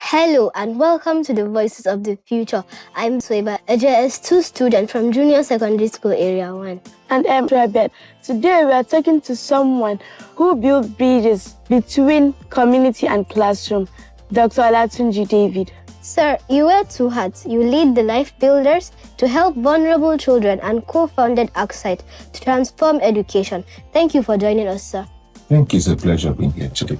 Hello and welcome to the Voices of the Future. I'm Sweba, a JS2 student from Junior Secondary School Area 1. And I'm Rabet. Today we are talking to someone who built bridges between community and classroom, Dr. Olatunji David. Sir, you wear two hats. You lead the Life Builders to help vulnerable children and co-founded ArcSight to transform education. Thank you for joining us, sir. Thank you. It's a pleasure being here today.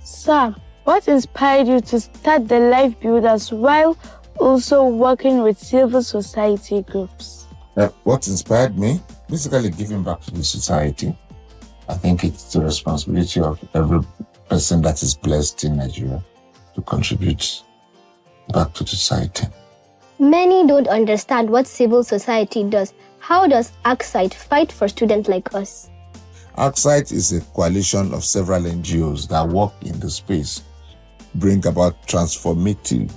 Sir, what inspired you to start the Life Builders while also working with civil society groups? What inspired me? Basically giving back to the society. I think it's the responsibility of every person that is blessed in Nigeria to contribute back to society. Many don't understand what civil society does. How does ArcSight fight for students like us? ArcSight is a coalition of several NGOs that work in the space, bring about transformative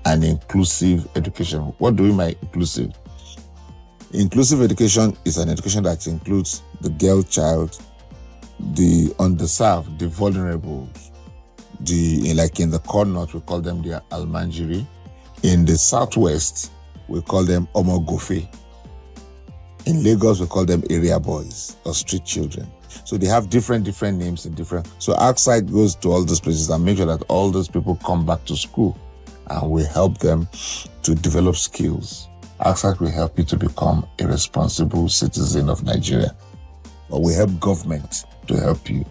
and inclusive education. What do we mean by inclusive? Inclusive education is an education that includes the girl child, the underserved, the vulnerable, like in the corner, we call them the Almanjiri. In the southwest, we call them Omogofe. In Lagos, we call them area boys or street children. So they have different names in different. So ArcSight goes to all those places and make sure that all those people come back to school, and we help them to develop skills. ArcSight will help you to become a responsible citizen of Nigeria. But we help government to help you.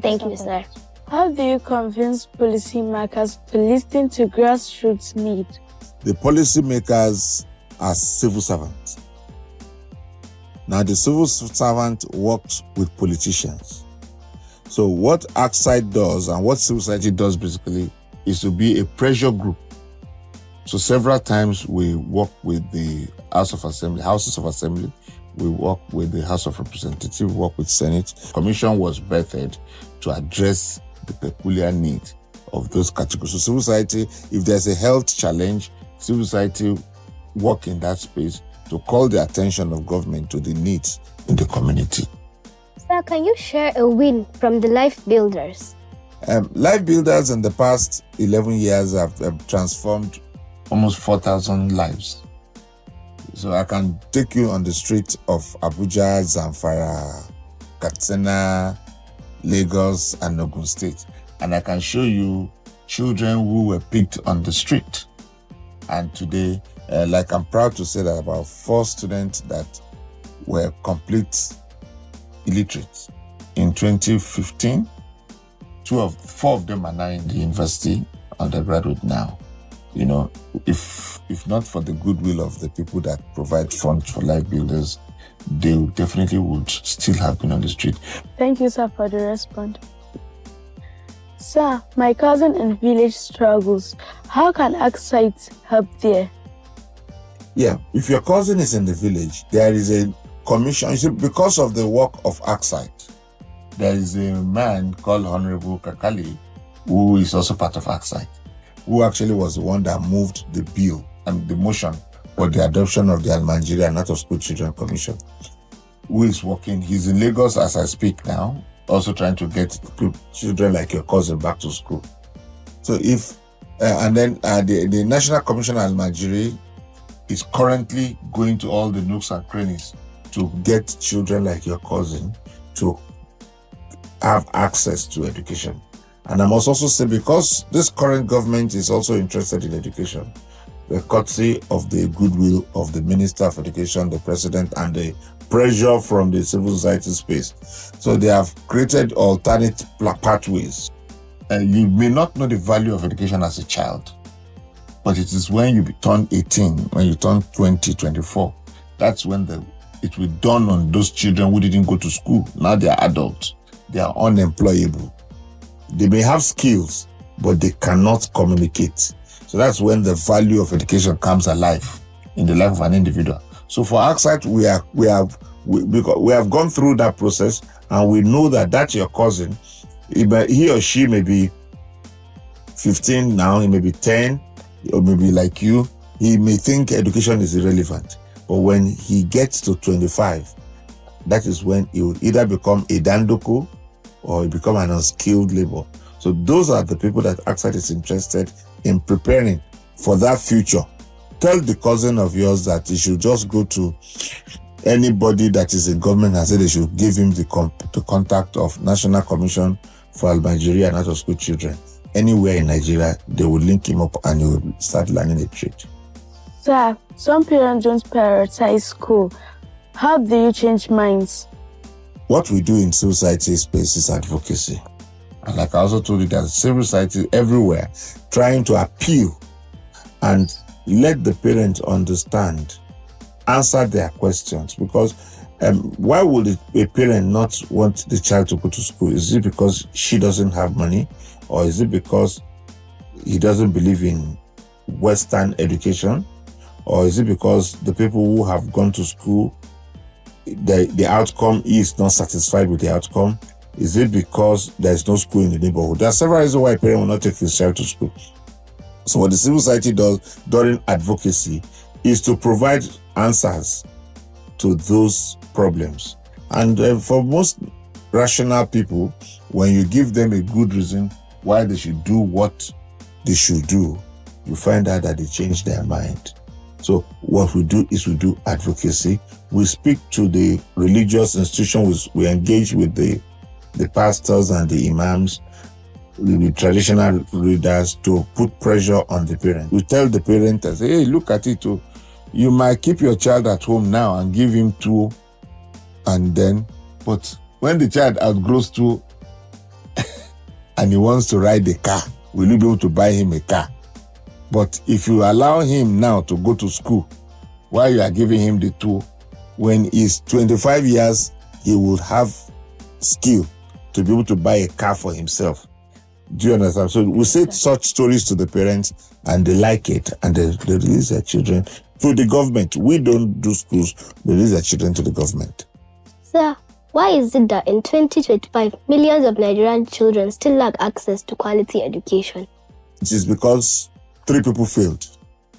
Thank you, sir. How do you convince policymakers to listen to grassroots needs? The policymakers are civil servants. Now, the civil servant works with politicians. So what ArcSight does and what civil society does basically is to be a pressure group. So several times we work with the Houses of Assembly, we work with the House of Representatives, we work with Senate. Commission was birthed to address the peculiar need of those categories. So civil society, if there's a health challenge, civil society work in that space to call the attention of government to the needs in the community. Sir, can you share a win from the Life Builders? Life Builders in the past 11 years have transformed almost 4,000 lives. So I can take you on the street of Abuja, Zamfara, Katsina, Lagos, and Ogun State, and I can show you children who were picked on the street. And today, like I'm proud to say that about 4 students that were complete illiterate in 2015, 4 of them are now in the university, undergraduate now. You know, if not for the goodwill of the people that provide funds for Life Builders, they definitely would still have been on the street. Thank you, sir, for the response. Sir, my cousin in village struggles. How can ArcSight help there? Yeah, if your cousin is in the village, there is a commission. You see, because of the work of ArcSight, there is a man called Honorable Kakali, who is also part of ArcSight, who actually was the one that moved the bill and the motion for the adoption of the Almanjiri and Out of School Children Commission, who is working. He's in Lagos as I speak now, also trying to get children like your cousin back to school. So the National Commission Almanjiri is currently going to all the nooks and crannies to get children like your cousin to have access to education. And I must also say, because this current government is also interested in education, the courtesy of the goodwill of the Minister of Education, the President, and the pressure from the civil society space. So they have created alternate pathways. You may not know the value of education as a child, but it is when you turn 18, when you turn 20, 24, that's when it will dawn on those children who didn't go to school. Now they are adults. They are unemployable. They may have skills, but they cannot communicate. So that's when the value of education comes alive in the life of an individual. So for ArcSight, we have gone through that process, and we know that your cousin, he or she may be 15 now, he may be 10, or maybe like you, he may think education is irrelevant. But when he gets to 25, that is when he will either become a dandoko or he become an unskilled labor. So those are the people that ACSAT is interested in preparing for that future. Tell the cousin of yours that he should just go to anybody that is in government and say they should give him the contact of National Commission for Almajiri and Out-of-School Children. Anywhere in Nigeria, they will link him up and he will start learning a trade. Sir, some parents don't prioritize school. How do you change minds? What we do in civil society space is advocacy. And like I also told you, that civil society everywhere trying to appeal and let the parents understand, answer their questions. Because why would a parent not want the child to go to school? Is it because she doesn't have money? Or is it because he doesn't believe in Western education? Or is it because the people who have gone to school, the outcome is not satisfied with the outcome? Is it because there's no school in the neighborhood? There are several reasons why a parent will not take his child to school. So what the civil society does during advocacy is to provide answers to those problems. And for most rational people, when you give them a good reason why they should do what they should do, you find out that they change their mind. So what we do is we do advocacy. We speak to the religious institutions. We engage with the pastors and the imams, the traditional leaders, to put pressure on the parent. We tell the parent and say, hey, look at it too. You might keep your child at home now and give him 2, and then, but when the child outgrows 2 and he wants to ride a car, will you be able to buy him a car? But if you allow him now to go to school while you are giving him the 2, when he's 25 years, he will have skill to be able to buy a car for himself. Do you understand? So we say such stories to the parents and they like it and they release their children to the government. We don't do schools, they release their children to the government. Sir, why is it that in 2025, millions of Nigerian children still lack access to quality education? It is because 3 people failed.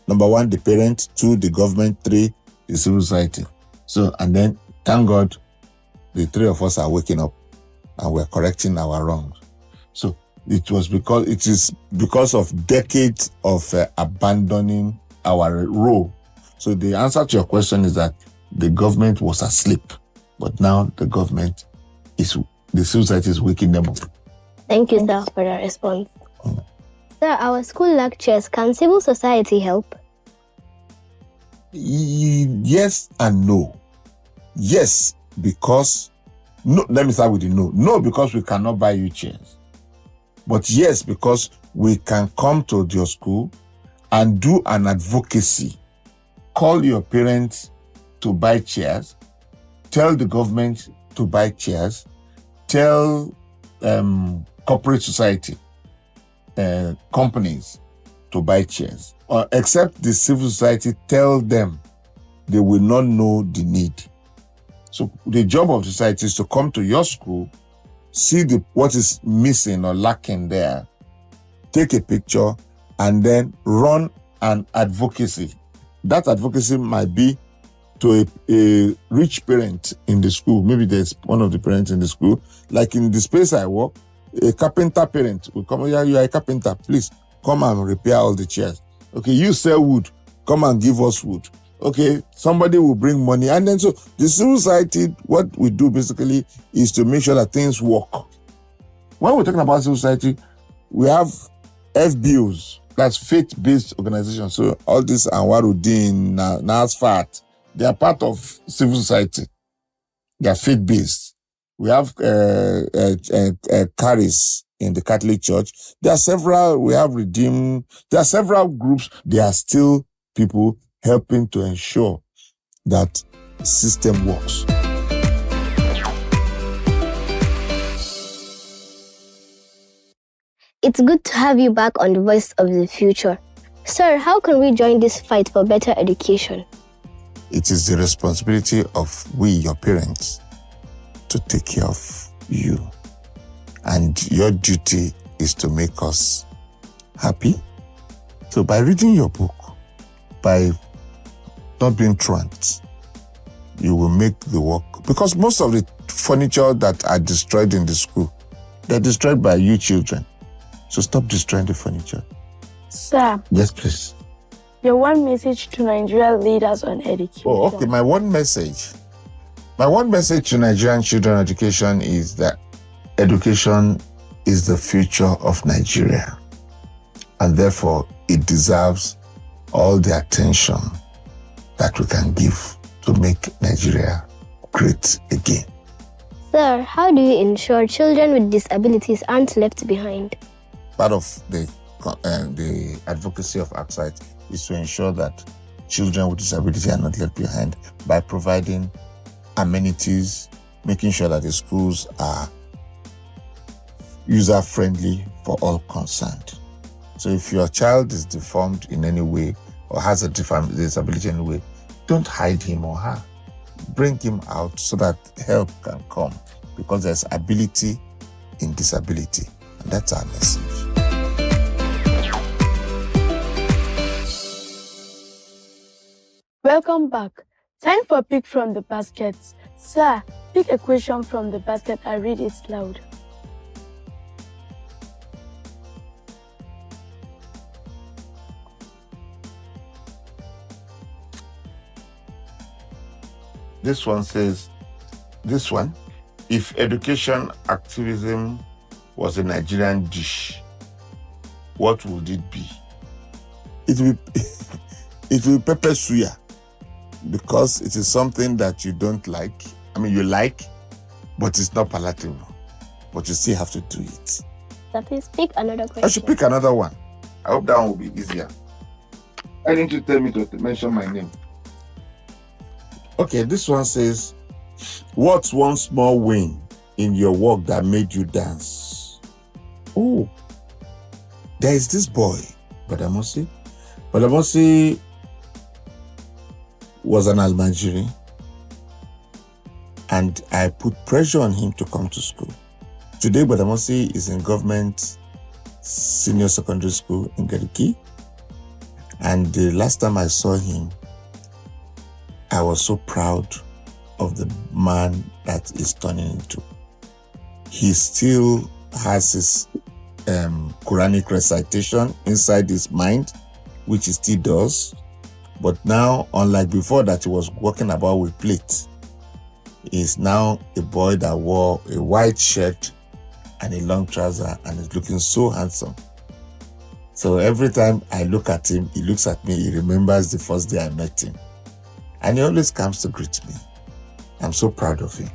Number 1, the parent; 2, the government; 3, the civil society. So, and then, thank God, the 3 of us are waking up and we're correcting our wrongs. So, it is because of decades of abandoning our role. So, the answer to your question is that the government was asleep, but now the civil society is waking them up. Thank you, sir, for the response. Sir, our school lectures, can civil society help? Yes and no. Yes, because no. Let me start with the no. No, because we cannot buy you chairs. But yes, because we can come to your school and do an advocacy. Call your parents to buy chairs. Tell the government to buy chairs. Tell corporate society, companies to buy chairs. Or except the civil society, tell them they will not know the need. So the job of the society is to come to your school, see what is missing or lacking there, take a picture, and then run an advocacy. That advocacy might be to a rich parent in the school. Maybe there's one of the parents in the school. Like in the space I work, a carpenter parent will come, yeah, you are a carpenter, please come and repair all the chairs. Okay, you sell wood, come and give us wood. Okay, somebody will bring money. And then so the civil society, what we do basically is to make sure that things work. When we're talking about civil society, we have FBOs, that's faith-based organizations. So all this Anwarudin, NASFAT, they are part of civil society. They are faith-based. We have Caris in the Catholic Church. There are several, we have Redeem. There are several groups. There are still people helping to ensure that system works. It's good to have you back on the Voice of the Future. Sir, how can we join this fight for better education? It is the responsibility of we, your parents, to take care of you. And your duty is to make us happy. So by reading your book, by not being truant, you will make the work. Because most of the furniture that are destroyed in the school, they're destroyed by you children. So stop destroying the furniture. Sir, Yes, please. your one message to Nigerian leaders on education. Oh, okay. My one message to Nigerian children education is that education is the future of Nigeria, and therefore it deserves all the attention that we can give to make Nigeria great again. Sir, how do you ensure children with disabilities aren't left behind? Part of the advocacy of ACSITE is to ensure that children with disability are not left behind by providing amenities, making sure that the schools are user-friendly for all concerned. So if your child is deformed in any way or has a disability in any way, don't hide him or her. Bring him out so that help can come, because there's ability in disability, and that's our message. Welcome back. Time for pick from the basket. Sir, pick a question from the basket and read it loud. This one says, if education activism was a Nigerian dish, what would it be? It will be pepper suya, because it is something that you don't like. I mean, you like, but it's not palatable. But you still have to do it. So please pick another question. I should pick another one. I hope that one will be easier. Why didn't you tell me to mention my name? Okay, this one says, what's one small win in your work that made you dance? Oh, there is this boy, Badamosi. Badamosi was an Almajiri, and I put pressure on him to come to school. Today, Badamosi is in government senior secondary school in Gariki, and the last time I saw him, I was so proud of the man that he's turning into. He still has his Quranic recitation inside his mind, which he still does. But now, unlike before that he was walking about with plates, he's now a boy that wore a white shirt and a long trouser and is looking so handsome. So every time I look at him, he looks at me, he remembers the first day I met him. And he always comes to greet me. I'm so proud of him.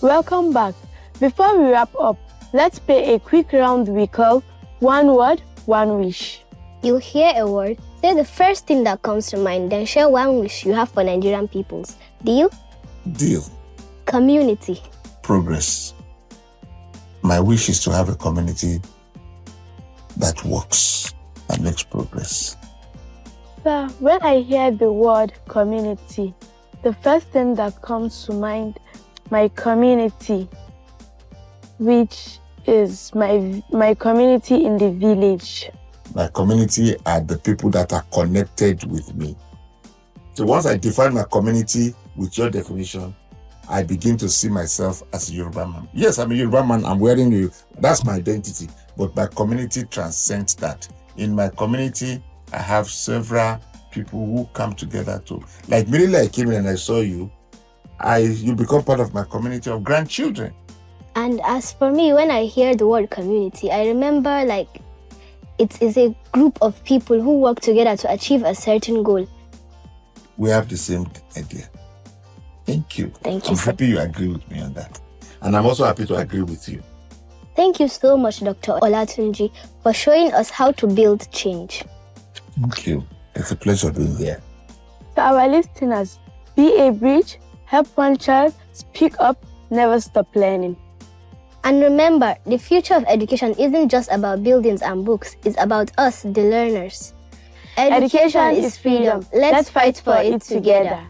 Welcome back. Before we wrap up, let's play a quick round we call One Word, One Wish. You'll hear a word, say the first thing that comes to mind, then share one wish you have for Nigerian peoples. Deal? Deal. Community. Progress. My wish is to have a community that works, that makes progress. Sir, when I hear the word community, the first thing that comes to mind, my community, which is my community in the village. My community are the people that are connected with me. So once I define my community with your definition, I begin to see myself as a Yoruba man. Yes, I'm a Yoruba man. I'm wearing you. That's my identity. But my community transcends that. In my community, I have several people who come together to, like immediately I came in and I saw you, you become part of my community of grandchildren. And as for me, when I hear the word community, I remember like it is a group of people who work together to achieve a certain goal. We have the same idea. Thank you. Thank you. I'm happy you agree with me on that. And I'm also happy to agree with you. Thank you so much, Dr. Olatunji, for showing us how to build change. Thank you. It's a pleasure being here. To our listeners, be a bridge, help one child, speak up, never stop learning. And remember, the future of education isn't just about buildings and books, it's about us, the learners. Education is freedom. Let's fight for it together.